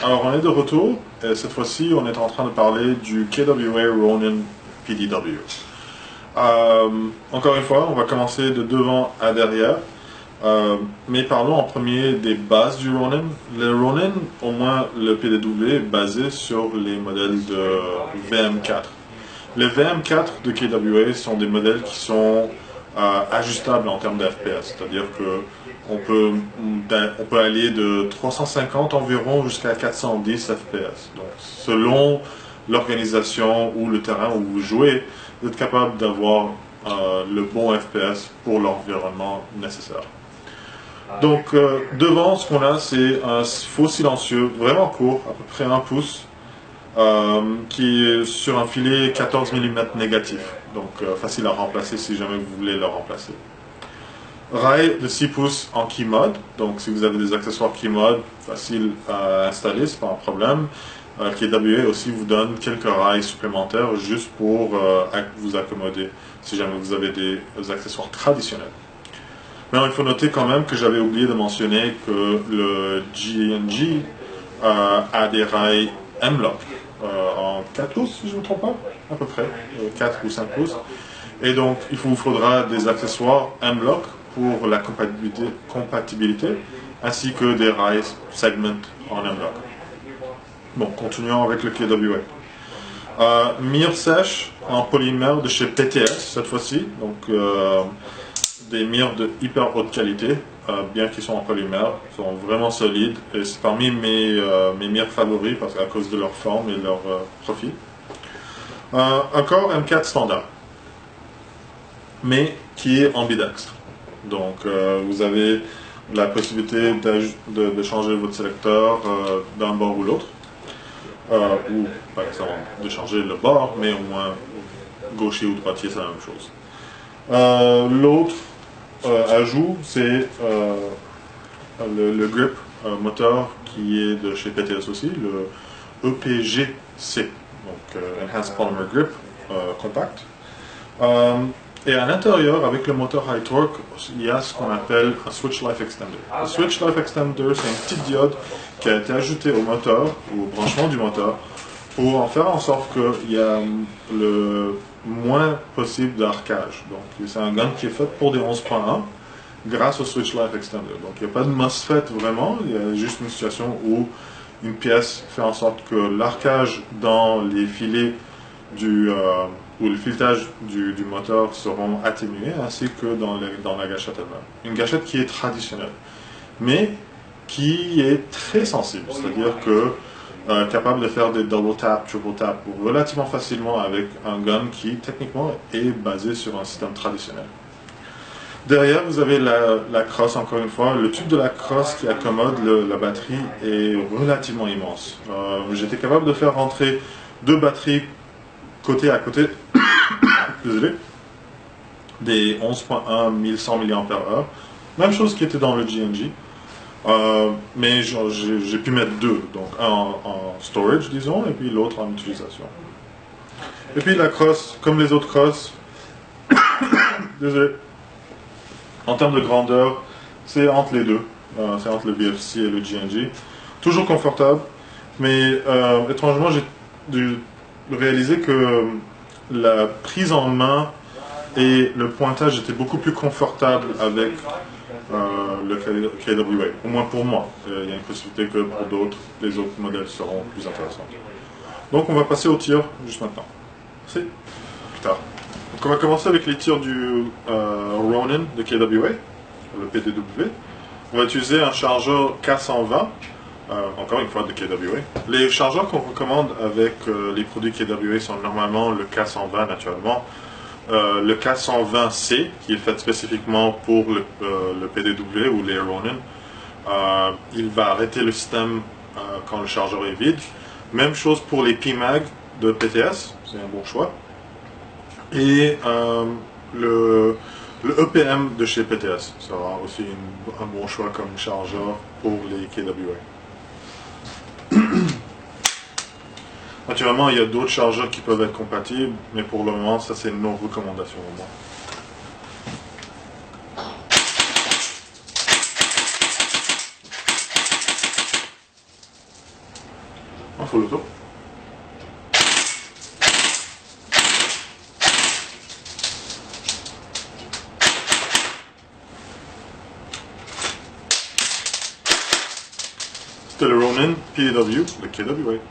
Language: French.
Alors on est de retour, et cette fois-ci on est en train de parler du KWA Ronin PDW. Encore une fois, on va commencer de devant à derrière, mais parlons en premier des bases du Ronin. Le Ronin, au moins le PDW, est basé sur les modèles de VM4. Les VM4 de KWA sont des modèles qui sont ajustables en termes de FPS, c'est-à-dire que on peut aller de 350 environ jusqu'à 410 FPS. Donc, selon l'organisation ou le terrain où vous jouez, vous êtes capable d'avoir le bon FPS pour l'environnement nécessaire. Donc, devant, ce qu'on a, c'est un faux silencieux vraiment court, à peu près 1 pouce, qui est sur un filet 14 mm négatif. Donc, facile à remplacer si jamais vous voulez le remplacer. Rail de 6 pouces en key mode, donc si vous avez des accessoires key mode, facile à installer, c'est pas un problème. KWA aussi vous donne quelques rails supplémentaires juste pour vous accommoder si jamais vous avez des accessoires traditionnels. Mais il faut noter quand même que j'avais oublié de mentionner que le GNG a des rails M-Lock en 4 pouces, si je ne me trompe pas, à peu près, 4 ou 5 pouces. Et donc, il vous faudra des accessoires M-Lock pour la compatibilité, ainsi que des rails segment en M-Lock. Bon, continuons avec le KWA. Mire sèche en polymère de chez PTS, cette fois-ci. Donc, des mires de hyper haute qualité, bien qu'ils sont en polymère, sont vraiment solides. Et c'est parmi mes mires favoris, parce qu'à cause de leur forme et leur profil. Encore M4 standard, mais qui est ambidextre. Donc, vous avez la possibilité de changer votre sélecteur d'un bord ou l'autre, ou par exemple de changer le bord, mais au moins gaucher ou droitier, c'est la même chose. L'autre ajout, c'est le grip moteur qui est de chez PTS aussi, le EPGC, donc Enhanced Polymer Grip Compact. Et à l'intérieur, avec le moteur High Torque, il y a ce qu'on appelle un Switch Life Extender. Le Switch Life Extender, c'est une petite diode qui a été ajoutée au moteur, ou au branchement du moteur, pour en faire en sorte qu'il y a le moins possible d'arcage. Donc, c'est un gun qui est fait pour des 11.1 grâce au Switch Life Extender. Donc, il n'y a pas de MOSFET vraiment, il y a juste une situation où une pièce fait en sorte que l'arcage dans les filets où le filetage du moteur seront atténués, ainsi que dans la gâchette elle-même. Une gâchette qui est traditionnelle, mais qui est très sensible, c'est-à-dire que capable de faire des double tap, triple tap relativement facilement avec un gun qui techniquement est basé sur un système traditionnel. Derrière, vous avez la crosse, encore une fois. Le tube de la crosse qui accommode la batterie est relativement immense. J'étais capable de faire rentrer 2 batteries côté à côté, désolé, des 11.1 1100 mAh. Même chose qui était dans le GNG. Mais j'ai pu mettre 2, donc un en storage, disons, et puis l'autre en utilisation. Et puis la crosse, comme les autres crosses, désolé, en termes de grandeur, c'est entre les deux. C'est entre le BFC et le GNG. Toujours confortable, mais étrangement, j'ai dû réaliser que la prise en main et le pointage étaient beaucoup plus confortables avec le KWA, au moins pour moi. Il y a une possibilité que pour d'autres, les autres modèles seront plus intéressants. Donc on va passer au tir juste maintenant. C'est plus tard. Donc on va commencer avec les tirs du Ronin de KWA, le PDW. On va utiliser un chargeur K120, encore une fois de KWA. Les chargeurs qu'on recommande avec les produits KWA sont normalement le K120 naturellement, le K120C qui est fait spécifiquement pour le PDW ou les Ronin. Il va arrêter le système quand le chargeur est vide. Même chose pour les PMAG de PTS, c'est un bon choix. Et le EPM de chez PTS sera aussi un bon choix comme chargeur pour les KWA. Naturellement, il y a d'autres chargeurs qui peuvent être compatibles, mais pour le moment, ça c'est nos recommandations au moins. En full auto. C'était le Ronin PAW, le KW, ouais.